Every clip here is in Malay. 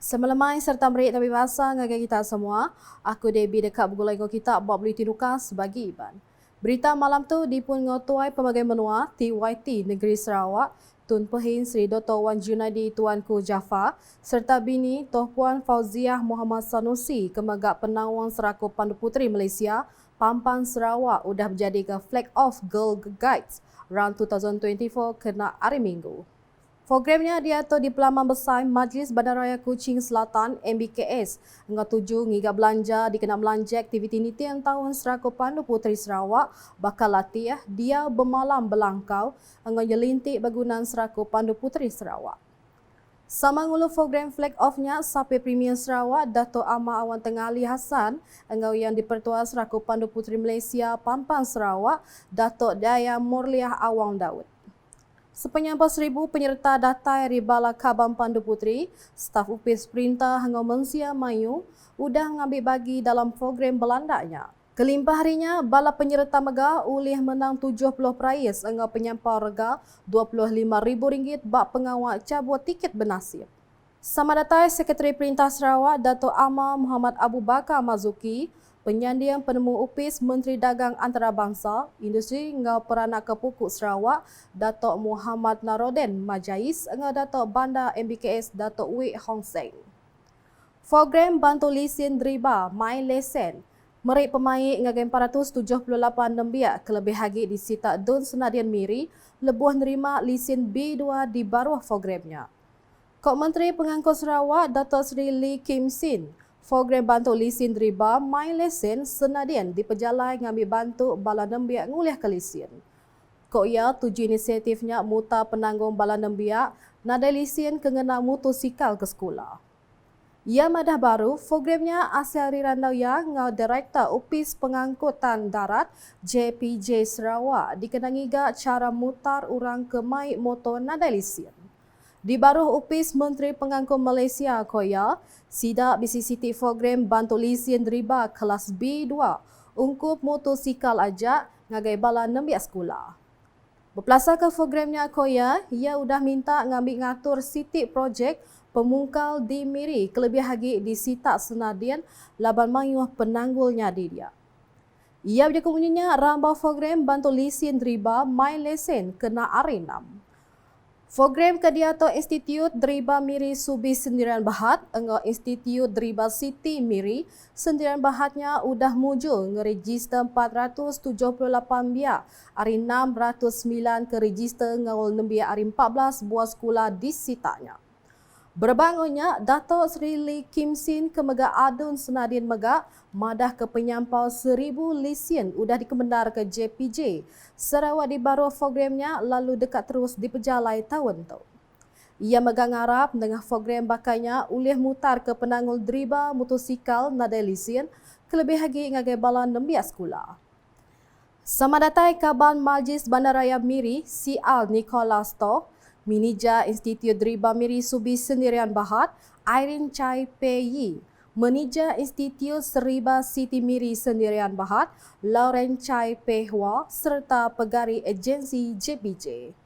Semelemai serta merik tapi bahasa ngagai kita semua, aku Debbie dekat bergulai dengan kita buat beli tinukas bagi Iban. Berita malam tu dipun ngotuai pelbagai menua TYT Negeri Sarawak, Tun Pehin Sri Dr. Wan Junaidi Tuanku Jafar serta bini Toh Puan Fauziah Muhammad Sanusi Kemagak Penawang Seraku Pandu Puteri Malaysia, Pampan Sarawak udah menjadi ke Flag of Girl Guides round 2024 kena hari Minggu. Programnya diatur di Pelaman Besar Majlis Bandaraya Kuching Selatan MBKS hingga 7 ngiga belanja dikena belanja aktiviti nitian tahun Seraku Pandu Puteri Sarawak bakal latih dia bermalam belangkau hingga jelintik bagunan Seraku Pandu Puteri Sarawak. Sama ngulu program flag off-nya Sapi Premier Sarawak Dato' Ahmad Awan Tengah Ali Hassan engau yang dipertua Seraku Pandu Puteri Malaysia Pampan Sarawak Dato' Daya Murliah Awang Daud. Sepenyampai 1,000 penyerta data Ribala Kabam Pandu Puteri, staf UPIS Perintah hingga Mensia Mayu udah mengambil bagi dalam program belandanya. Kelimpah harinya, bala penyerta mega ulih menang 70 prize hingga penyampau rega RM25,000 bak pengawal cabut tiket bernasib. Sama datai Sekretari Perintah Sarawak Dato' Ahmad Muhammad Abu Bakar Mazuki, Penyandian Penemu UPIS Menteri Dagang Antarabangsa, Industri hingga Peranak Kepukuk Sarawak, Dato' Muhammad Naroden Majais hingga Dato' Bandar MBKS Dato' Wei Hong Seng. Program bantu lesen Driba My Lesen merik pemain hingga 478 lembiak kelebih hagi di Sita Dun Senadian Miri lebuh nerima lesen B2 di bawah programnya. Kok Menteri Pengangkut Sarawak Dato' Sri Lee Kim Sin program bantu lesen Driba My Lesen senadian diperjalai ngambil bantu bala nembiak nguliah ke lesen. Kok ia tuju inisiatifnya muta penanggung bala nembiak nada lesen kengena motosikal ke sekolah. Ia madah baru, programnya Asyari Randau yang ngau Direktur UPIS Pengangkutan Darat JPJ Sarawak dikenangiga cara mutar orang ke mai motor nada lesen. Di baruh UPIS Menteri Pengangkut Malaysia Koya, sidak BCCT program bantu lesen Driba kelas B2 ungkup motosikal ajak ngagai bala nembiak sekolah. Berpelasar ke programnya Koya, ia udah minta ngambil ngatur sitik projek pemungkal di Miri kelebih hagi di Sitak Senadian laban mayuh penanggulnya di dia. Ia berjaka bunyinya rambau program bantu lesen Driba My Lesen kena hari 6. Program Kediato Institut Driba Miri Subi Sendirian Bahat engau Institut Driba City Miri Sendirian Bahatnya udah mujul ngeregister 478 biak hari 609 ke register ngawal nembiak hari 14 buah sekolah di sitaknya. Berbangunnya, Dato' Sri Lee Kim Sin ke Mega Adun Senadian Mega madah ke penyampau 1,000 lesen udah dikemendar ke JPJ. Sarawak di baru programnya lalu dekat terus diperjalai tahun tu. Ia megang harap dengan program bakanya ulih mutar ke penanggul Driba motosikal nada lesen kelebih lagi ngagai bala nembiak sekolah. Sama datai Kaban Majlis Bandaraya Miri CR Nicholas Toh, Minija Institut Driba Miri Subi Sendirian Bahat, Irene Chai Peyi, Menija Institut Seriba Siti Miri Sendirian Bahat, Lauren Chai Pehwa serta pegari agensi JPJ.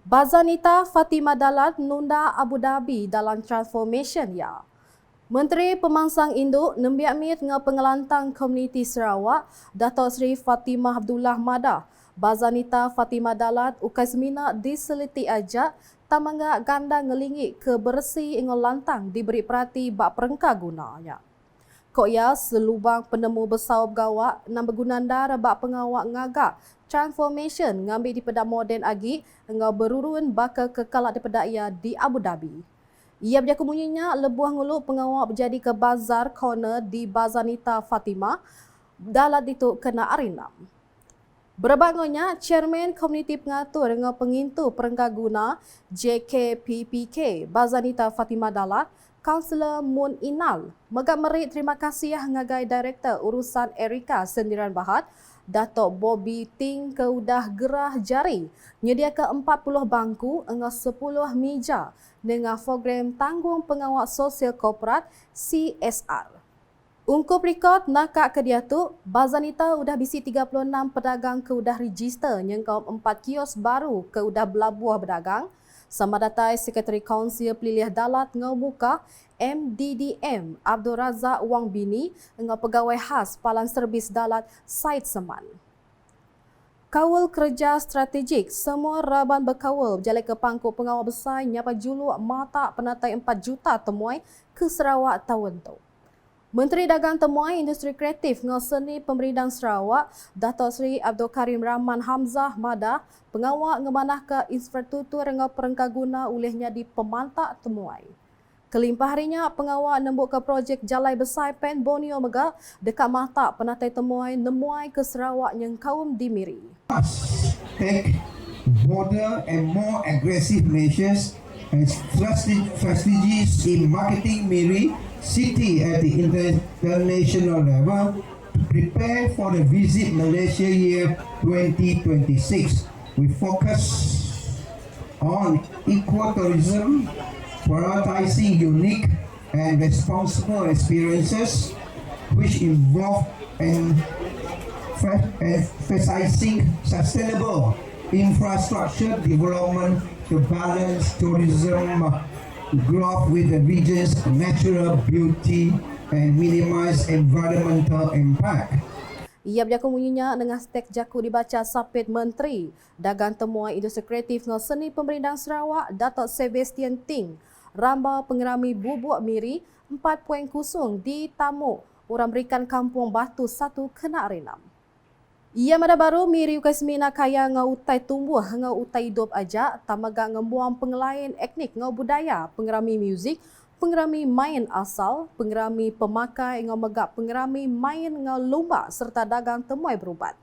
Bazanita Fatimah Dalat nunda Abu Dhabi dalam transformation ya. Menteri Pemangsang Induk Nembiak Mit dengan Pengelantang Komuniti Sarawak, Dato' Sri Fatimah Abdullah Madah, Bazanita Fatimah Dalat ukai semina diseliti ajak tamangga ganda ngelingik ke bersih ingol lantang diberi perhati bak perengka gunanya. Kok ya selubang penemu besar gawak nam bergunan darah bak pengawak ngagak transformation ngambil di pedak moden agi engau berurun bakal kekalak di pedak ia di Abu Dhabi. Ia berjaka bunyinya lebuah nguluk pengawak berjadi ke bazar corner di Bazanita Fatimah dalat itu kena arinam. Berbangunnya, Chairman Komuniti Pengatur dengan Pengintu Perengka Guna JKPPK Bazanita Fatimah Dalat, Kaunselor Mun Inal, megak merik terima kasih ngagai Direktur Urusan Erika Sendirian Bahat, Datuk Bobby Ting ke udah gerah jari nyediakan 40 bangku dengan 10 meja dengan program Tanggung Pengawal Sosial Korporat CSR. Ungkup rekod nakak ke dia tu, Bazanita udah bisi 36 pedagang ke udah register nyengkau 4 kios baru ke udah belabuah berdagang. Sama datai Sekretari Kaunsil Pelilih Dalat Ngau Muka MDDM Abdul Razak Wang Bini dengan pegawai khas Palang Serbis Dalat Said Seman. Kawal kerja strategik, semua raban berkawal berjalan ke pangkuk pengawal besar nyapa juluk mata penatai 4 juta temuai ke Sarawak tahun tu. Menteri Dagang Temuai Industri Kreatif dengan Seni Pemerintah Sarawak, Dato' Seri Abdul Karim Rahman Hamzah Mada, pengawal ngemanah ke infrastruktur dengan perengkah guna olehnya di pemantak temuai. Kelimpah harinya, pengawal nembuk ke projek Jalai Besar Pen Borneo Mega dekat mata penatai temuai nemuai ke Sarawak yang kaum dimiri. Take bolder and more aggressive measures and strategies in marketing Miri City at the international level to prepare for the Visit Malaysia Year 2026. We focus on ecotourism, prioritizing unique and responsible experiences which involve emphasizing sustainable infrastructure development to balance tourism growth with the region's natural beauty and minimize environmental impact. Ia berjaku bunyinya dengan stek jaku dibaca Sapit Menteri Dagang Temuai Industri Kreatif dengan Seni Pemerintah Sarawak Dato' Sebastian Ting ramba pengerami bubuk miri 4.0 di Tamuk orang berikan Kampung Batu 1 kena renam. Ia mada baru miri ukai semina kaya ngau utai tumbuh ngau utai hidup aja tamaga ngembuang pengelain etnik ngau budaya pengerami muzik pengerami main asal pengerami pemakai ngau megak pengerami main ngau lomba serta dagang temuai berubat.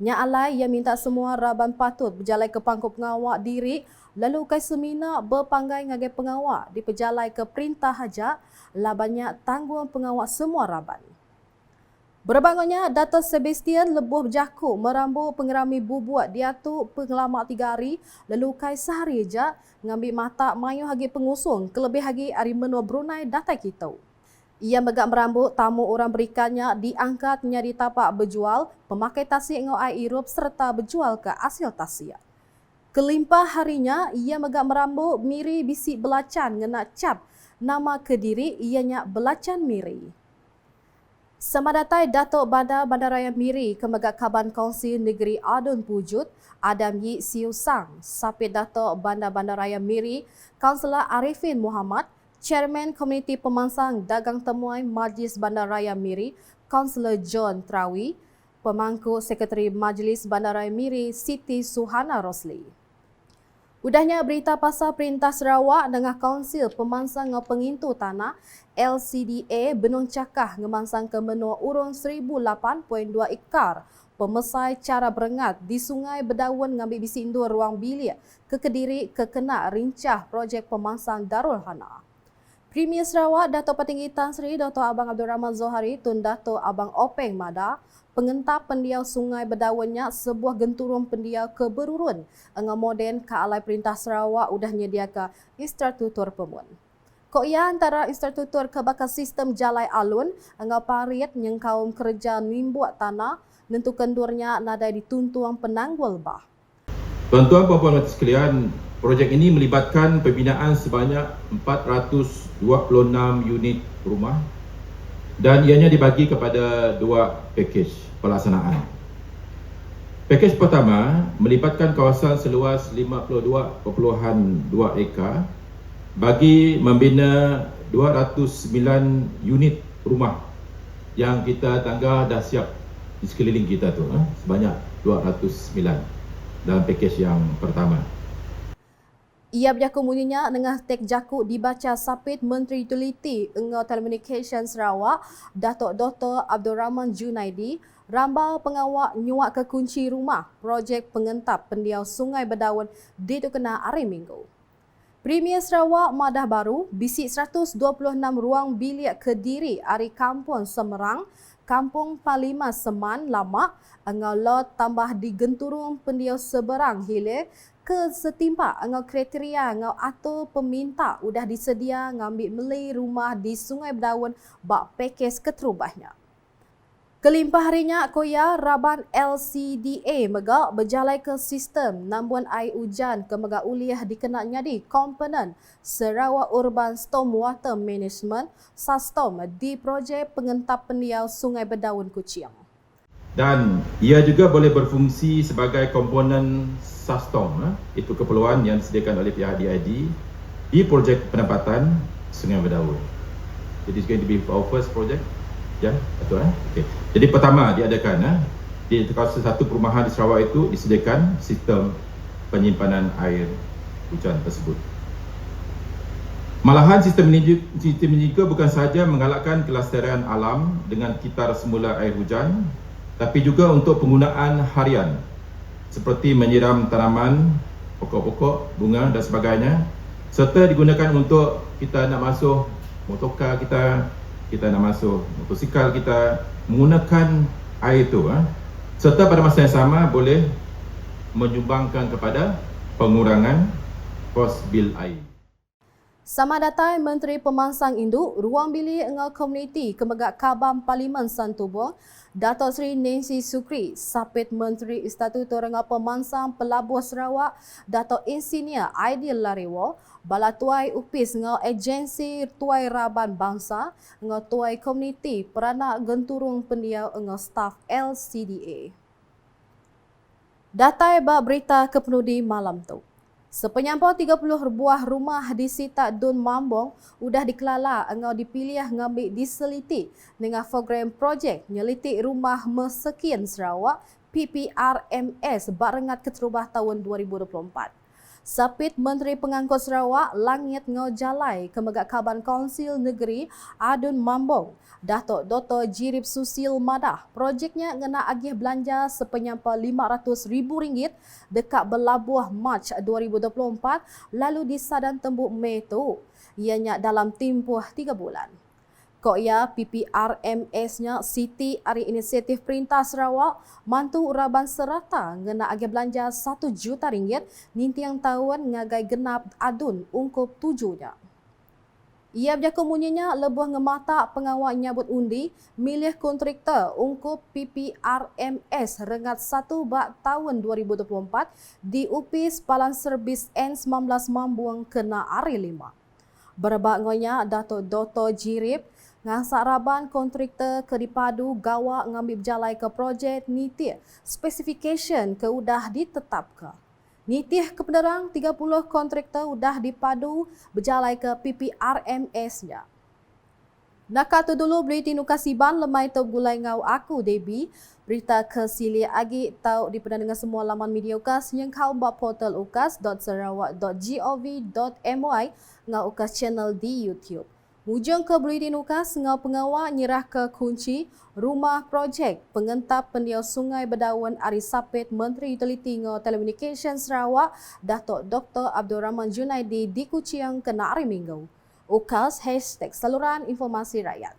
Nya alai ia minta semua raban patut berjalai ke pangkup pengawak diri lalu ukai semina berpanggai ngagai pengawak diperjalai ke perintah haja labannya tanggung pengawak semua raban. Berbangunnya, Dato' Sebastian lebuh berjaku merambu pengerami bubuat dia tu pengelamak 3 hari lalu kai sehari je ngambil mata mayu hagi pengusung kelebih hagi hari menua Brunei datai kita. Ia megak merambut tamu orang berikannya diangkatnya di tapak berjual pemakai tasik ngau air Europe serta berjual ke hasil tasik. Kelimpah harinya, ia megak merambut miri bisik belacan ngena cap nama Kediri ianya belacan miri. Semadatai Datuk Bandar Bandaraya Miri Kemegak Kaban Kongsi Negeri Adun Pujut Adam Yi Siu Sang, Sapit Datuk Bandar Bandaraya Miri, Kaunselor Arifin Muhammad, Chairman Komuniti Pemangsang Dagang Temuai Majlis Bandaraya Miri, Kaunselor John Trawi, Pemangku Sekretari Majlis Bandaraya Miri Siti Suhana Rosli. Udahnya berita pasal Perintah Sarawak dengan Kaunsil Pemangsang Pengintu Tanah LCDA Benung Cakah ngemansang ke menua urun 1008.2 ekar pemesai cara berengat di Sungai Bedawan ngambil bisi indur ruang bilik ke Kediri kekena rincah projek pemangsang Darul Hana. Premier Sarawak Dato' Petinggi Tan Sri Dr. Abang Abdul Rahman Zohari Tun Dato' Abang Openg Mada pengentap pendiau Sungai Bedawannya sebuah genturung pendiau keberurun dengan moden ke alai Perintah Sarawak udah nyediakan infrastruktur pemun. Kok ia antara infrastruktur ke bakal sistem jalai alun dengan parit yang kaum kerja nimbuat tanah nentu kendurnya nadai dituntuang penanggul bah. Tuan-tuan puan-puan sekalian, projek ini melibatkan pembinaan sebanyak 426 unit rumah dan ianya dibagi kepada 2 pakej pelaksanaan. Pakej pertama melibatkan kawasan seluas 52.2 ekar bagi membina 209 unit rumah yang kita tangga dah siap di sekeliling kita tu, sebanyak 209 dalam pakej yang pertama. Ia berjaku bunyinya dengan tek jaku dibaca Sapit Menteri Utiliti Engau Telekomunikasi Sarawak Datuk Dr. Abdul Rahman Junaidi rambal pengawak nyuak ke kunci rumah projek pengentap pendiau Sungai Bedawan di Tukena hari Minggu. Premier Sarawak Madah Baru bisik 126 ruang bilik Kediri hari Kampung Semerang Kampung Palima Seman Lama engau lot tambah di genturung pendiau seberang hilir ke setimpak ngau kriteria ngau atur peminta udah disedia ngambil meli rumah di Sungai Bedawan bak pakej keterubahnya. Kelimpah harinya koya Raban LCDA megak berjalai ke sistem nambuan air hujan ke megak uliah dikenaknya di komponen Sarawak Urban Stormwater Management SASTOM di projek pengentap pendiau Sungai Bedaun Kuching. Dan ia juga boleh berfungsi sebagai komponen SASTOM, itu keperluan yang disediakan oleh pihak DID di projek penempatan Sungai Bedaun. Jadi it's going to be our first project. Ya, betul Okey. Jadi pertama diadakan di kawasan satu perumahan di Sarawak itu disediakan sistem penyimpanan air hujan tersebut. Malahan sistem ini juga bukan sahaja mengalahkan kelestarian alam dengan kitar semula air hujan, tapi juga untuk penggunaan harian seperti menyiram tanaman, pokok-pokok, bunga dan sebagainya, serta digunakan untuk kita nak masuk motorkar kita nak masuk motosikal kita menggunakan air itu, serta pada masa yang sama boleh menyumbangkan kepada pengurangan kos bil air. Sama datang Menteri Pemansang Induk, Ruang Bilik Engau Komuniti Kemegak Kabam Parlimen Santubong, Dato' Seri Nancy Sukri, Sapit Menteri Istatuto Engau Pemansang Pelabuh Sarawak, Dato' Insinyur Aidil Larewo, Bala Tuai Upis Engau Agensi Tuai Raban Bangsa, Engau Tuai Komuniti Peranak Genturung Pendiau Engau Staf LCDA. Datai bak berita kepenudi malam tu. Sepenyampau 30 buah rumah di Sita Dun Mambong udah dikelala engau dipilih ngambil diseliti dengan program projek nyelitik rumah mesekian Sarawak PPRMS barengat keterubah tahun 2024. Sapit Menteri Pengangkut Sarawak Langit Ngau Jalai Kemegak Kaban Kaunsil Negeri Adun Mambong, Dato' Dr. Jirip Susil Madah, projeknya ngena agih belanja sepenyampau RM500,000 dekat Belabuh Mac 2024 lalu di Sadan Tembuk Mei tu. Ianya dalam tempoh 3 bulan. Koya PPRMS-nya Siti Ari Inisiatif Perintah Sarawak mantu uraban serata ngena agih belanja RM1 juta nintiang tahun ngagai genap adun ungkup 7-nya. Ia berjaku munyinya lebuh ngemata pengawal nyabut undi milih kontraktor ungkup PPRMS rengat 1 bak tahun 2024 di Upis Palan Serbis N19 Mambuang kena Ari 5. Berebak ngonya Dato' Dr. Jirip ngangsak raban kontraktor ke dipadu gawak ngambil berjalai ke projek nitih specification ke udah ditetapkan. Nitih kependerang 30 kontraktor udah dipadu berjalai ke PPRMS-nya. Nak tu dulu berita nukasiban lemai tu gulai ngau aku Debbie. Berita ke sili agi tau diperdana dengan semua laman media UKAS yang kau buat portal ukas.sarawak.gov.my ngau UKAS channel di YouTube. Mujung ke berita UKAS ngau pengawal nyerah ke kunci rumah projek pengentap pendiau Sungai Bedaun Ari Sapit Menteri Utiliti ngau Telekomunikasi Sarawak Dato' Dr. Abdul Rahman Junaidi di Kuching kena hari Minggu. UKAS #saluran informasi rakyat.